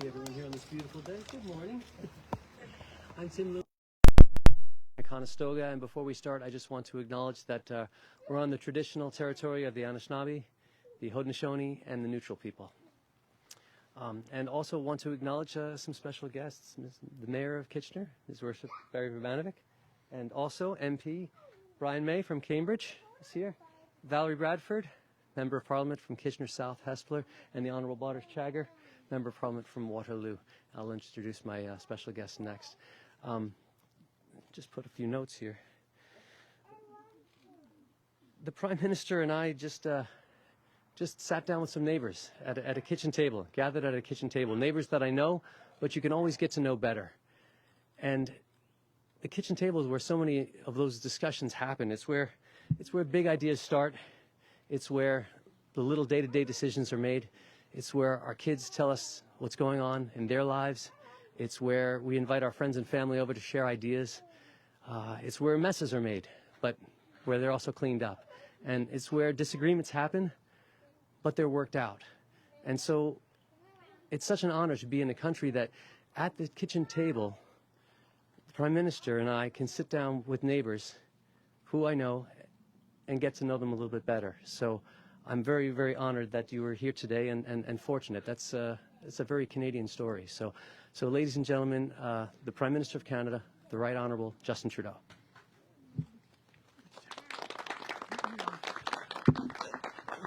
see everyone here on this beautiful day. Good morning. I'm Tim Conestoga, and before we start, I just want to acknowledge that we're on the traditional territory of the Anishinaabe, the Haudenosaunee, and the neutral people. And also want to acknowledge some special guests, the Mayor of Kitchener, His Worship Barry Verbanovic, and also MP Brian May from Cambridge is here, Valerie Bradford, Member of Parliament from Kitchener South Hespeler, and the Honourable Boris Chagger, Member of Parliament from Waterloo. I'll introduce my special guest next. Just put a few notes here. The Prime Minister and I just sat down with some neighbors at a kitchen table, gathered at a kitchen table. Neighbors that I know, but you can always get to know better. And the kitchen table is where so many of those discussions happen. It's where big ideas start. It's where the little day-to-day decisions are made. It's where our kids tell us what's going on in their lives. It's where we invite our friends and family over to share ideas. It's where messes are made, but where they're also cleaned up. And it's where disagreements happen, but they're worked out. And so it's such an honor to be in a country that at the kitchen table, the Prime Minister and I can sit down with neighbors who I know and get to know them a little bit better. So I'm very, very honored that you were here today and fortunate. It's a very Canadian story. So ladies and gentlemen, the Prime Minister of Canada, the Right Honourable Justin Trudeau.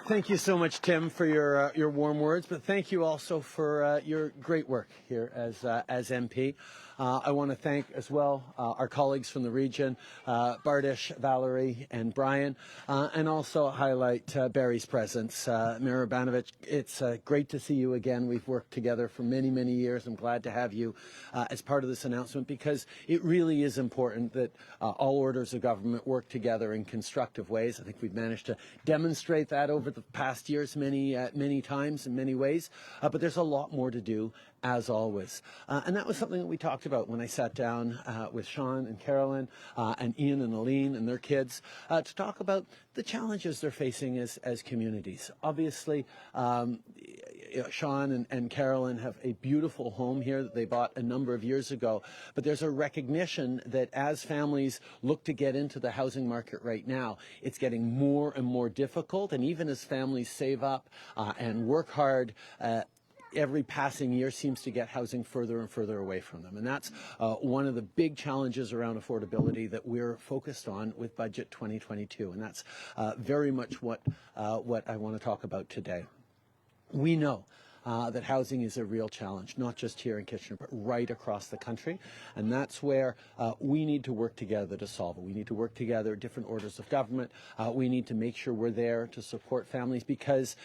Thank you so much, Tim, for your warm words, but thank you also for your great work here as MP. I want to thank as well our colleagues from the region, Bardish, Valerie, and Brian, and also highlight Barry's presence. Mayor Urbanovic, it's great to see you again. We've worked together for many, many years. I'm glad to have you as part of this announcement because it really is important that all orders of government work together in constructive ways. I think we've managed to demonstrate that over the past years many times in many ways, but there's a lot more to do as always. And that was something that we talked about when I sat down with Sean and Carolyn and Ian and Aline and their kids to talk about the challenges they're facing as communities. Obviously, Sean and Carolyn have a beautiful home here that they bought a number of years ago, but there's a recognition that as families look to get into the housing market right now, it's getting more and more difficult, and even as families save up and work hard, every passing year seems to get housing further and further away from them. And that's one of the big challenges around affordability that we're focused on with Budget 2022. And that's very much what I want to talk about today. We know that housing is a real challenge, not just here in Kitchener, but right across the country. And that's where we need to work together to solve it. We need to work together, different orders of government. We need to make sure we're there to support families because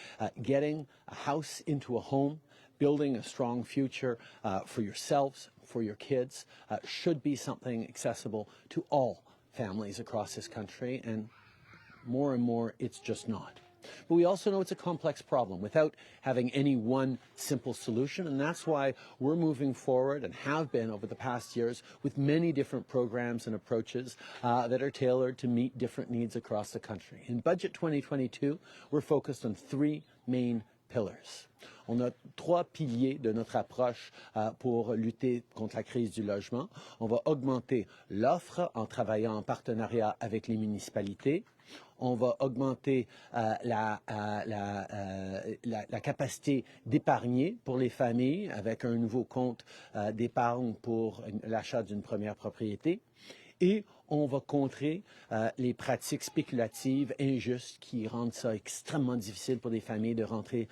getting a house into a home, building a strong future for yourselves, for your kids, should be something accessible to all families across this country. And more, it's just not. But we also know it's a complex problem without having any one simple solution, and that's why we're moving forward and have been over the past years with many different programs and approaches that are tailored to meet different needs across the country. In Budget 2022, we're focused on three main pillars. On a trois piliers de notre approche pour lutter contre la crise du logement. On va augmenter l'offre en travaillant en partenariat avec les municipalités. On va augmenter la capacité d'épargner pour les familles avec un nouveau compte d'épargne pour l'achat d'une première propriété. Et on va contrer les pratiques spéculatives injustes qui rendent ça extrêmement difficile pour les familles de rentrer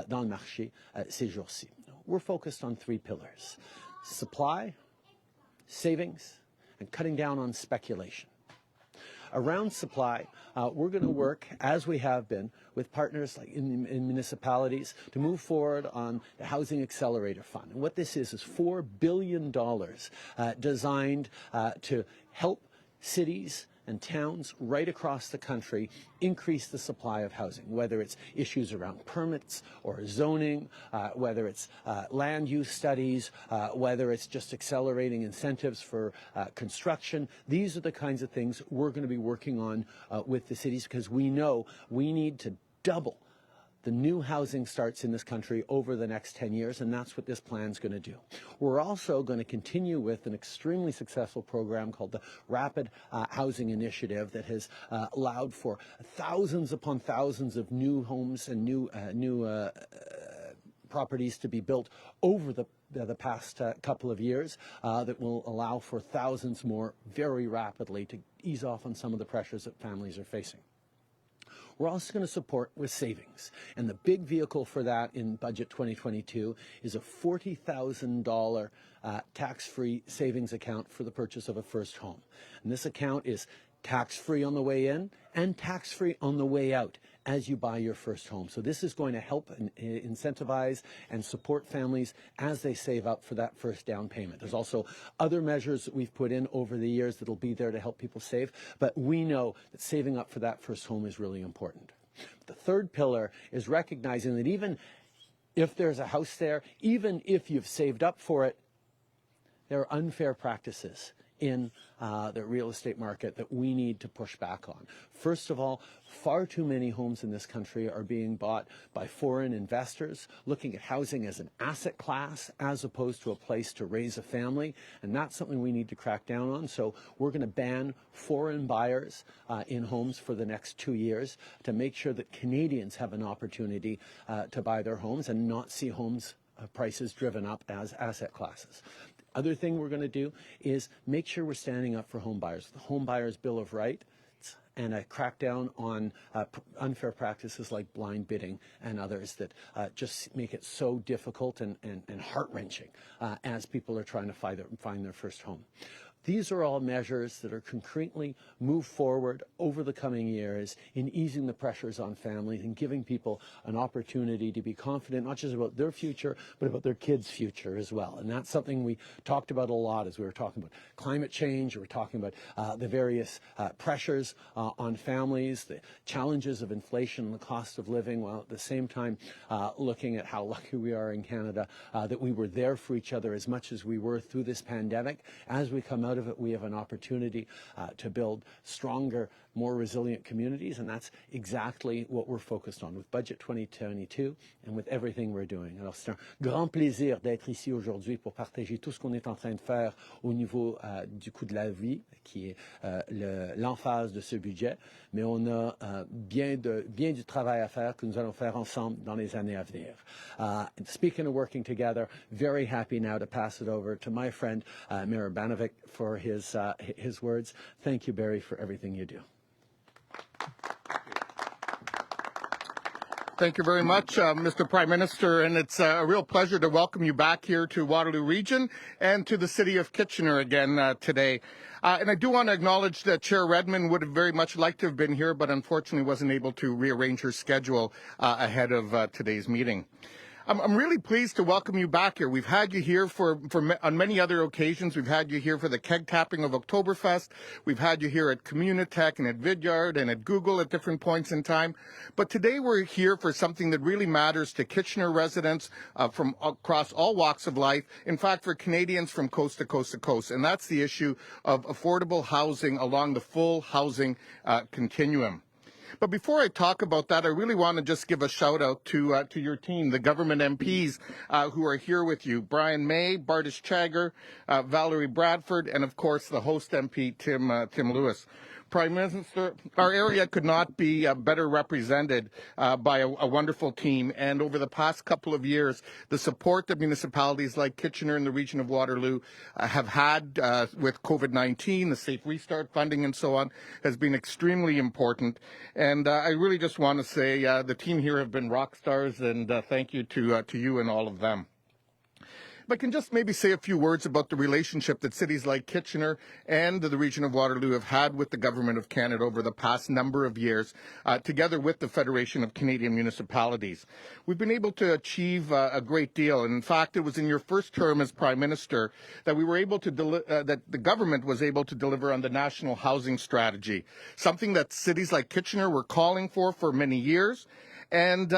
dans le marché ces jours-ci. We're focused on three pillars: supply, savings, and cutting down on speculation. Around supply, we're going to work, as we have been, with partners like in municipalities to move forward on the Housing Accelerator Fund. And what this is $4 billion designed to help cities and towns right across the country increase the supply of housing, whether it's issues around permits or zoning, whether it's land use studies, whether it's just accelerating incentives for construction. These are the kinds of things we're going to be working on with the cities because we know we need to double the new housing starts in this country over the next 10 years, and that's what this plan is going to do. We're also going to continue with an extremely successful program called the Rapid Housing Initiative that has allowed for thousands upon thousands of new homes and new properties to be built over the past couple of years that will allow for thousands more very rapidly to ease off on some of the pressures that families are facing. We're also going to support with savings. And the big vehicle for that in Budget 2022 is a $40,000 tax-free savings account for the purchase of a first home. And this account is tax-free on the way in and tax-free on the way out as you buy your first home. So this is going to help incentivize and support families as they save up for that first down payment. There's also other measures that we've put in over the years that'll be there to help people save, but we know that saving up for that first home is really important. The third pillar is recognizing that even if there's a house there, even if you've saved up for it, there are unfair practices in the real estate market that we need to push back on. First of all, far too many homes in this country are being bought by foreign investors looking at housing as an asset class as opposed to a place to raise a family, and that's something we need to crack down on. So we're going to ban foreign buyers in homes for the next 2 years to make sure that Canadians have an opportunity to buy their homes and not see homes prices driven up as asset classes. Other thing we're going to do is make sure we're standing up for home buyers. The Home Buyers Bill of Rights and a crackdown on unfair practices like blind bidding and others that just make it so difficult and heart-wrenching as people are trying to find their first home. These are all measures that are concretely moved forward over the coming years in easing the pressures on families and giving people an opportunity to be confident, not just about their future, but about their kids' future as well. And that's something we talked about a lot as we were talking about climate change, or we're talking about the various pressures on families, the challenges of inflation and the cost of living, while at the same time looking at how lucky we are in Canada that we were there for each other as much as we were through this pandemic. As we come out of it, we have an opportunity to build stronger, more resilient communities, and that's exactly what we're focused on with Budget 2022 and with everything we're doing. Alors c'est un grand plaisir d'être ici aujourd'hui pour partager tout ce qu'on est en train de faire au niveau du coût de la vie, qui est l'emphase de ce budget, mais on a bien du travail à faire que nous allons faire ensemble dans les années à venir. Speaking of working together, very happy now to pass it over to my friend Mayor Banovic for his words. Thank you, Barry, for everything you do. Thank you very much, Mr. Prime Minister, and it's a real pleasure to welcome you back here to Waterloo Region and to the City of Kitchener again today. And I do want to acknowledge that Chair Redmond would have very much liked to have been here, but unfortunately wasn't able to rearrange her schedule ahead of today's meeting. I'm really pleased to welcome you back here. We've had you here on many other occasions. We've had you here for the keg tapping of Oktoberfest. We've had you here at Communitech and at Vidyard and at Google at different points in time. But today we're here for something that really matters to Kitchener residents from across all walks of life. In fact, for Canadians from coast to coast to coast. And that's the issue of affordable housing along the full housing continuum. But before I talk about that, I really want to just give a shout out to your team, the government MPs who are here with you. Brian May, Bardish Chagger, Valerie Bradford, and of course the host MP, Tim Lewis. Prime Minister, our area could not be better represented by a wonderful team. And over the past couple of years, the support that municipalities like Kitchener and the region of Waterloo have had with COVID-19, the Safe Restart funding and so on, has been extremely important. And I really just want to say the team here have been rock stars, and thank you to you and all of them. If I can just maybe say a few words about the relationship that cities like Kitchener and the region of Waterloo have had with the Government of Canada over the past number of years, together with the Federation of Canadian Municipalities. We've been able to achieve a great deal. And in fact, it was in your first term as Prime Minister that we were able to that the government was able to deliver on the National Housing Strategy, something that cities like Kitchener were calling for many years. And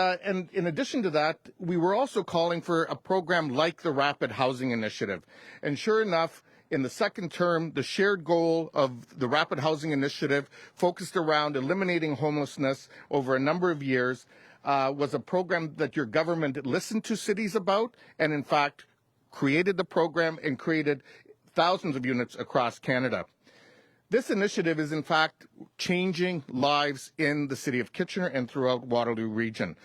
in addition to that, we were also calling for a program like the Rapid Housing Initiative. And sure enough, in the second term, the shared goal of the Rapid Housing Initiative focused around eliminating homelessness over a number of years, was a program that your government listened to cities about and, in fact, created the program and created thousands of units across Canada. This initiative is, in fact, changing lives in the city of Kitchener and throughout Waterloo region.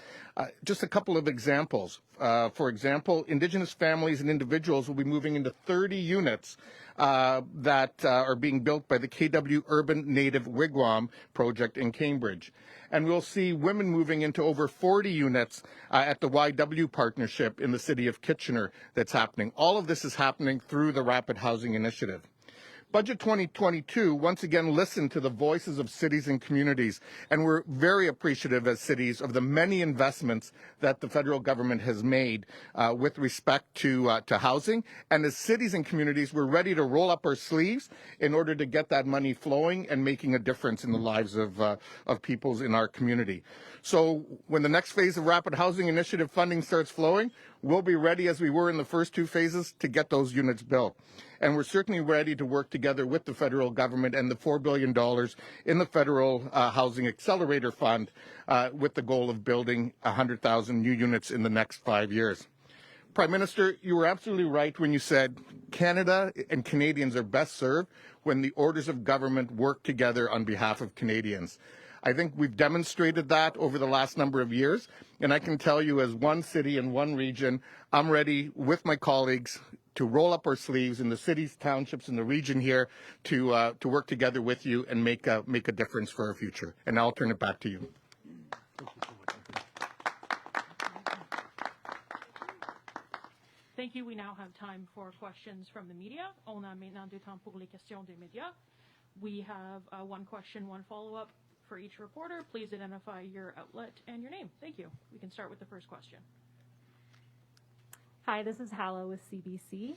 Just a couple of examples. For example, Indigenous families and individuals will be moving into 30 units that are being built by the KW Urban Native Wigwam project in Cambridge. And we'll see women moving into over 40 units at the YW partnership in the city of Kitchener that's happening. All of this is happening through the Rapid Housing Initiative. Budget 2022 once again listened to the voices of cities and communities, and we're very appreciative as cities of the many investments that the federal government has made with respect to housing. And as cities and communities, we're ready to roll up our sleeves in order to get that money flowing and making a difference in the lives of peoples in our community. So when the next phase of Rapid Housing Initiative funding starts flowing, we'll be ready, as we were in the first two phases, to get those units built. And we're certainly ready to work together with the federal government and the $4 billion in the Federal Housing Accelerator Fund with the goal of building 100,000 new units in the next 5 years. Prime Minister, you were absolutely right when you said Canada and Canadians are best served when the orders of government work together on behalf of Canadians. I think we've demonstrated that over the last number of years, and I can tell you as one city and one region, I'm ready with my colleagues to roll up our sleeves in the cities, townships, and the region here to work together with you and make a difference for our future. And I'll turn it back to you. Thank you. We now have time for questions from the media. On a maintenant du temps pour les questions des médias. We have one question, one follow-up for each reporter. Please identify your outlet and your name. Thank you. We can start with the first question. Hi, this is Halla with CBC.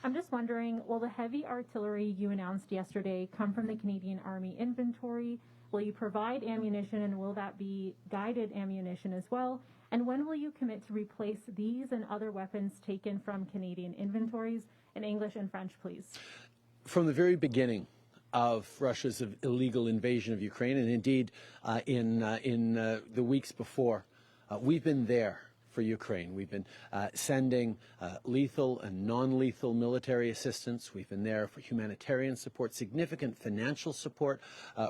I'm just wondering, will the heavy artillery you announced yesterday come from the Canadian Army inventory? Will you provide ammunition, and will that be guided ammunition as well? And when will you commit to replace these and other weapons taken from Canadian inventories? In English and French, please. From the very beginning of Russia's illegal invasion of Ukraine, and indeed in the weeks before, we've been there for Ukraine. We've been sending lethal and non-lethal military assistance. We've been there for humanitarian support, significant financial support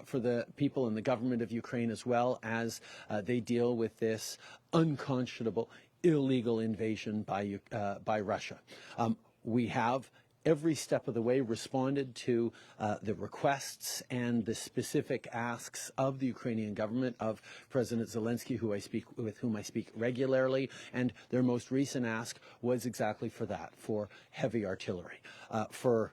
for the people and the government of Ukraine, as well as they deal with this unconscionable, illegal invasion by Russia. We have every step of the way responded to the requests and the specific asks of the Ukrainian government, of President Zelensky, with whom I speak regularly, and their most recent ask was exactly for that, for heavy artillery. For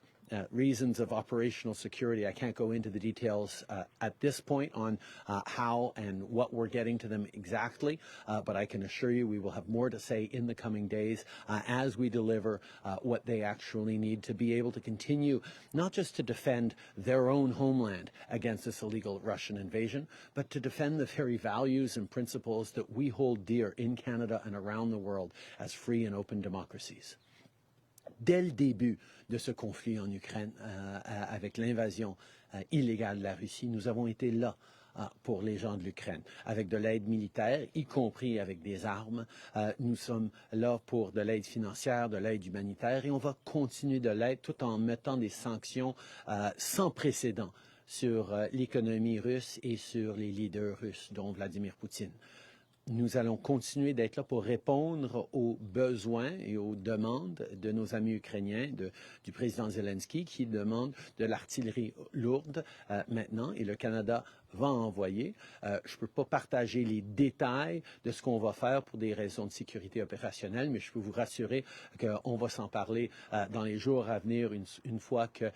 reasons of operational security, I can't go into the details at this point on how and what we're getting to them exactly, but I can assure you we will have more to say in the coming days as we deliver what they actually need to be able to continue not just to defend their own homeland against this illegal Russian invasion, but to defend the very values and principles that we hold dear in Canada and around the world as free and open democracies. Dès le début de ce conflit en Ukraine, avec l'invasion illégale de la Russie, nous avons été là pour les gens de l'Ukraine, avec de l'aide militaire, y compris avec des armes. Nous sommes là pour de l'aide financière, de l'aide humanitaire, et on va continuer de l'aide tout en mettant des sanctions sans précédent sur l'économie russe et sur les leaders russes, dont Vladimir Poutine. Nous allons continuer d'être là pour répondre aux besoins et aux demandes de nos amis ukrainiens, du président Zelensky, qui demande de l'artillerie lourde maintenant, et le Canada va envoyer. Je ne peux pas partager les détails de ce qu'on va faire pour des raisons de sécurité opérationnelle, mais je peux vous rassurer qu'on va s'en parler dans les jours à venir, une fois que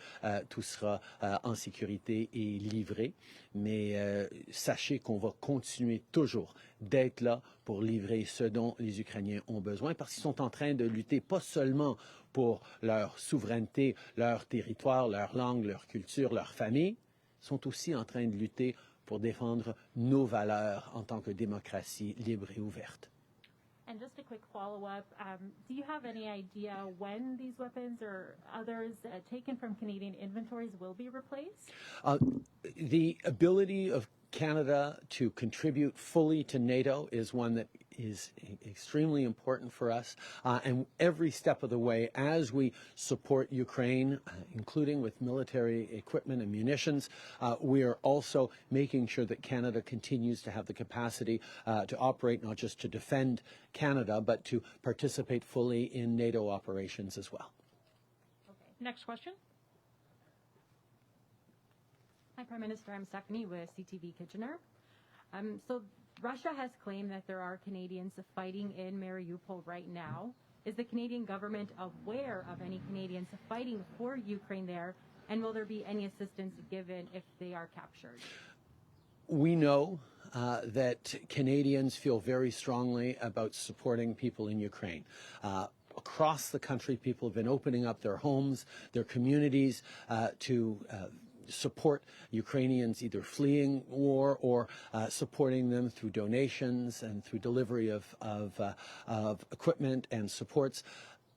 tout sera en sécurité et livré. Mais sachez qu'on va continuer toujours d'être là pour livrer ce dont les Ukrainiens ont besoin, parce qu'ils sont en train de lutter pas seulement pour leur souveraineté, leur territoire, leur langue, leur culture, leur famille, sont aussi en train de lutter pour défendre nos valeurs en tant que démocratie libre et ouverte. And just a quick follow-up, do you have any idea when these weapons or others taken from Canadian inventories will be replaced? The ability of Canada to contribute fully to NATO is one that is extremely important for us, and every step of the way as we support Ukraine, including with military equipment and munitions, we are also making sure that Canada continues to have the capacity to operate, not just to defend Canada, but to participate fully in NATO operations as well. Next question. Hi, Prime Minister. I'm Stephanie with CTV Kitchener. So Russia has claimed that there are Canadians fighting in Mariupol right now. Is the Canadian government aware of any Canadians fighting for Ukraine there? And will there be any assistance given if they are captured? We know that Canadians feel very strongly about supporting people in Ukraine. Across the country, people have been opening up their homes, their communities to support Ukrainians either fleeing war or supporting them through donations and through delivery of equipment and supports.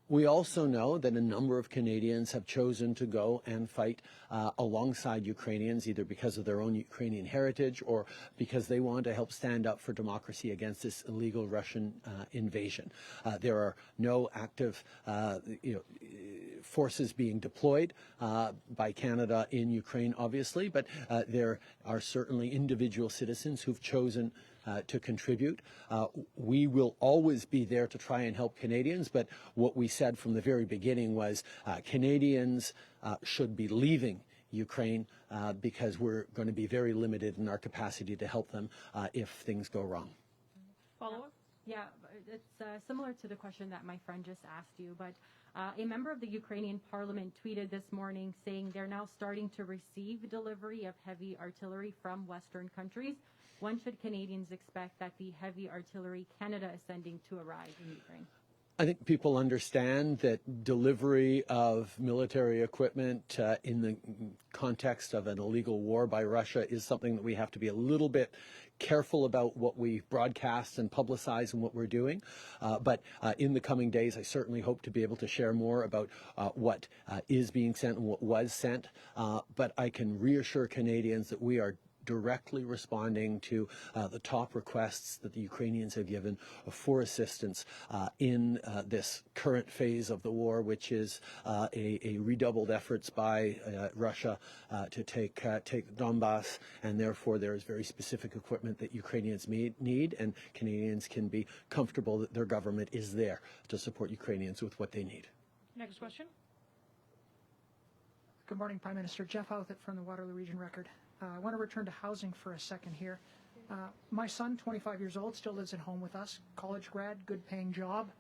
We also know that a number of Canadians have chosen to go and fight alongside Ukrainians, either because of their own Ukrainian heritage or because they want to help stand up for democracy against this illegal Russian invasion. There are no active forces being deployed by Canada in Ukraine, obviously, but there are certainly individual citizens who've chosen to contribute. We will always be there to try and help Canadians, but what we said from the very beginning was Canadians should be leaving Ukraine because we're going to be very limited in our capacity to help them if things go wrong. Follow-up? Yeah, it's similar to the question that my friend just asked you, but a member of the Ukrainian parliament tweeted this morning saying they're now starting to receive delivery of heavy artillery from Western countries. When should Canadians expect that the heavy artillery Canada is sending to arrive in Ukraine? I think people understand that delivery of military equipment in the context of an illegal war by Russia is something that we have to be a little bit careful about what we broadcast and publicize and what we're doing. But in the coming days, I certainly hope to be able to share more about what is being sent and what was sent. But I can reassure Canadians that we are directly responding to the top requests that the Ukrainians have given for assistance in this current phase of the war, which is a redoubled efforts by Russia to take Donbass, and therefore there is very specific equipment that Ukrainians need, and Canadians can be comfortable that their government is there to support Ukrainians with what they need. Next question. Good morning, Prime Minister. Jeff Houthit from the Waterloo Region Record. I want to return to housing for a second here. My son, 25 years old, still lives at home with us, college grad, good paying job.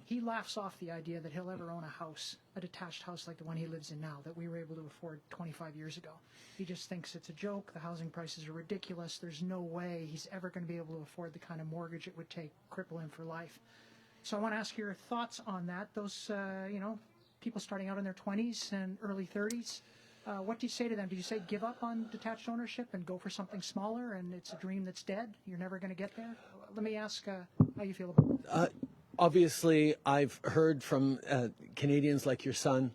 He laughs off the idea that he'll ever own a house, a detached house like the one he lives in now, that we were able to afford 25 years ago. He just thinks it's a joke, the housing prices are ridiculous, there's no way he's ever going to be able to afford the kind of mortgage it would take, cripple him for life. So I want to ask your thoughts on that, those, people starting out in their 20s and early 30s. What do you say to them? Do you say give up on detached ownership and go for something smaller and it's a dream that's dead? You're never going to get there? Let me ask how you feel about it. Obviously, I've heard from Canadians like your son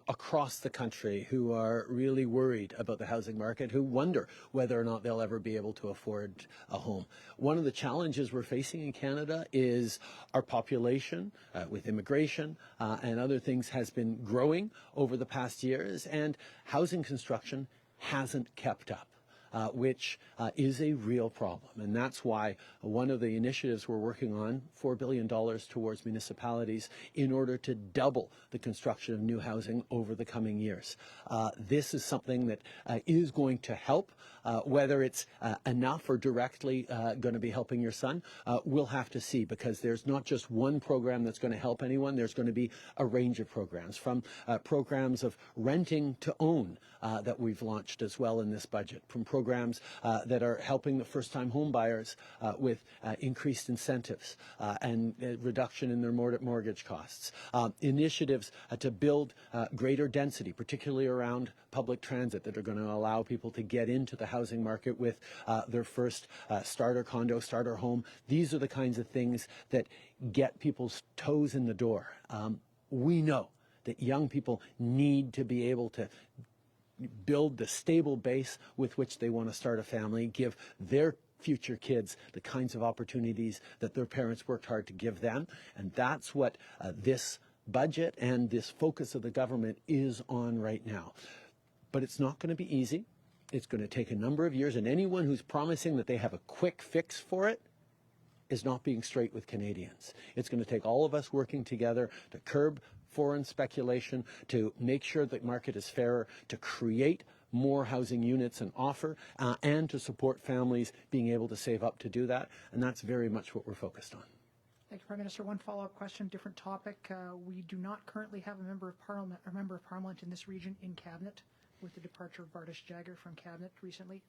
across the country who are really worried about the housing market, who wonder whether or not they'll ever be able to afford a home. One of the challenges we're facing in Canada is our population with immigration and other things has been growing over the past years, and housing construction hasn't kept up. Which is a real problem. And that's why one of the initiatives we're working on, $4 billion towards municipalities in order to double the construction of new housing over the coming years. This is something that is going to help. Whether it's enough or directly going to be helping your son, we'll have to see, because there's not just one program that's going to help anyone. There's going to be a range of programs, from programs of renting to own that we've launched as well in this budget, from programs that are helping the first-time home buyers with increased incentives and reduction in their mortgage costs, initiatives to build greater density, particularly around public transit, that are going to allow people to get into the housing market with their first starter condo, starter home. These are the kinds of things that get people's toes in the door. We know that young people need to be able to build the stable base with which they want to start a family, give their future kids the kinds of opportunities that their parents worked hard to give them. And that's what this budget and this focus of the government is on right now. But it's not going to be easy. It's going to take a number of years, and anyone who's promising that they have a quick fix for it is not being straight with Canadians. It's going to take all of us working together to curb foreign speculation, to make sure the market is fairer, to create more housing units and offer, and to support families being able to save up to do that. And that's very much what we're focused on. Thank you, Prime Minister. One follow-up question, different topic. We do not currently have a member of Parliament in this region in Cabinet, with the departure of Bardish Jagger from Cabinet recently.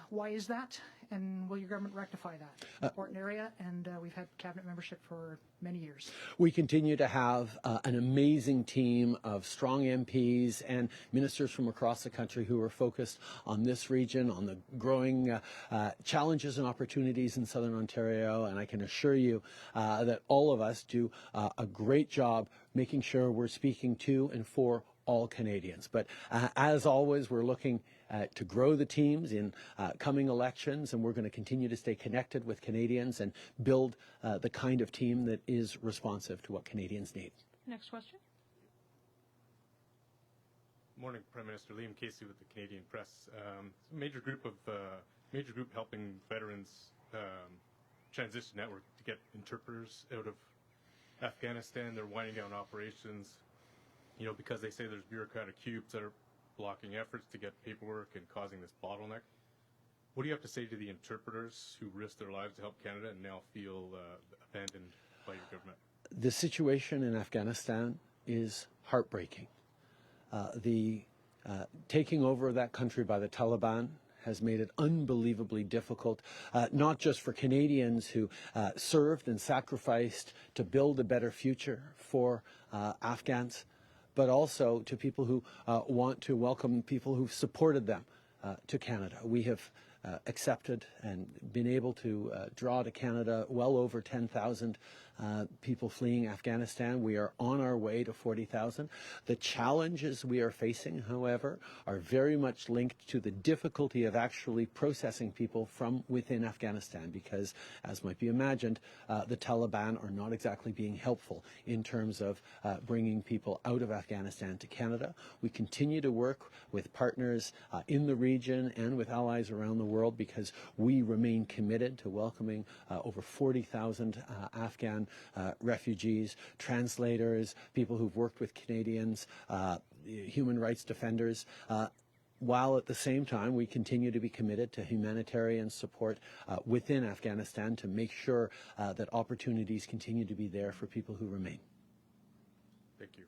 Why is that, and will your government rectify that? Important area, and we've had Cabinet membership for many years. We continue to have an amazing team of strong MPs and ministers from across the country who are focused on this region, on the growing challenges and opportunities in Southern Ontario, and I can assure you that all of us do a great job making sure we're speaking to and for all Canadians. But as always, we're looking to grow the teams in coming elections, and we're going to continue to stay connected with Canadians and build the kind of team that is responsive to what Canadians need. Next question. Morning, Prime Minister. Liam Casey with the Canadian Press. Major group helping veterans transition network to get interpreters out of Afghanistan. They're winding down operations, because they say there's bureaucratic cubes that are blocking efforts to get paperwork and causing this bottleneck. What do you have to say to the interpreters who risk their lives to help Canada and now feel abandoned by your government? The situation in Afghanistan is heartbreaking. The taking over of that country by the Taliban has made it unbelievably difficult, not just for Canadians who served and sacrificed to build a better future for Afghans, but also to people who want to welcome people who've supported them to Canada. We have accepted and been able to draw to Canada well over 10,000 people fleeing Afghanistan. We are on our way to 40,000. The challenges we are facing, however, are very much linked to the difficulty of actually processing people from within Afghanistan because, as might be imagined, the Taliban are not exactly being helpful in terms of bringing people out of Afghanistan to Canada. We continue to work with partners in the region and with allies around the world because we remain committed to welcoming over 40,000 Afghan refugees, translators, people who've worked with Canadians, human rights defenders, while at the same time we continue to be committed to humanitarian support within Afghanistan to make sure that opportunities continue to be there for people who remain. Thank you.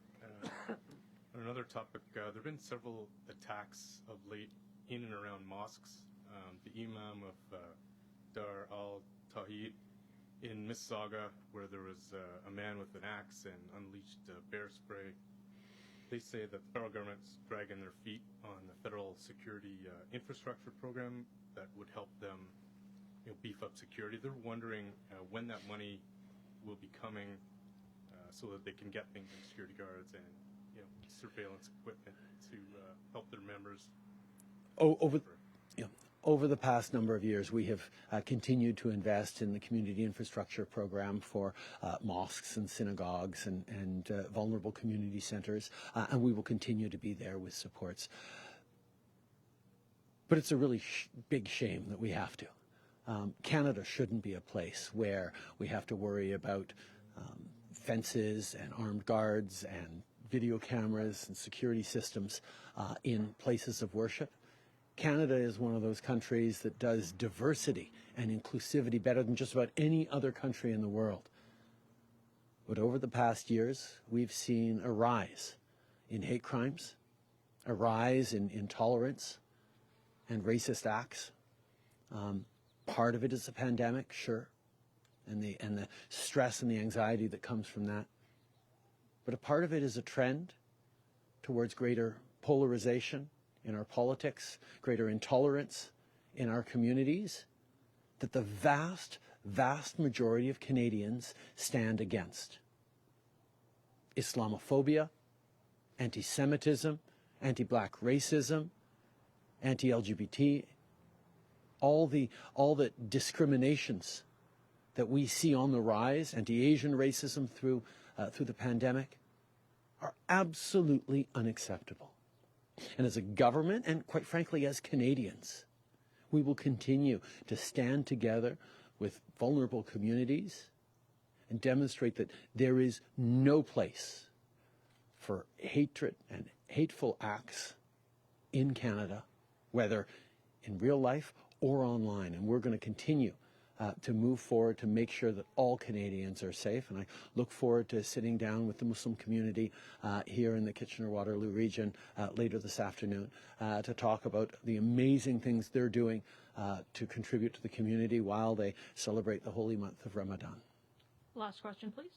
On another topic, there have been several attacks of late in and around mosques. The Imam of Dar al-Tawhid in Mississauga, where there was a man with an axe and unleashed bear spray. They say that the federal government's dragging their feet on the federal security infrastructure program that would help them beef up security. They're wondering when that money will be coming so that they can get things like security guards and surveillance equipment to help their members. Over the past number of years, we have continued to invest in the community infrastructure program for mosques and synagogues and vulnerable community centers, and we will continue to be there with supports. But it's a really big shame that we have to. Canada shouldn't be a place where we have to worry about fences and armed guards and video cameras and security systems in places of worship. Canada is one of those countries that does diversity and inclusivity better than just about any other country in the world. But over the past years, we've seen a rise in hate crimes, a rise in intolerance and racist acts. Part of it is the pandemic, sure, and the stress and the anxiety that comes from that. But a part of it is a trend towards greater polarization in our politics, greater intolerance in our communities, that the vast, vast majority of Canadians stand against. Islamophobia, anti-Semitism, anti-black racism, anti-LGBT, all the discriminations that we see on the rise, anti-Asian racism through the pandemic, are absolutely unacceptable. And as a government, and quite frankly as Canadians, we will continue to stand together with vulnerable communities and demonstrate that there is no place for hatred and hateful acts in Canada, whether in real life or online. And we're going to continue to move forward to make sure that all Canadians are safe. And I look forward to sitting down with the Muslim community here in the Kitchener-Waterloo region later this afternoon to talk about the amazing things they're doing to contribute to the community while they celebrate the holy month of Ramadan. Last question, please.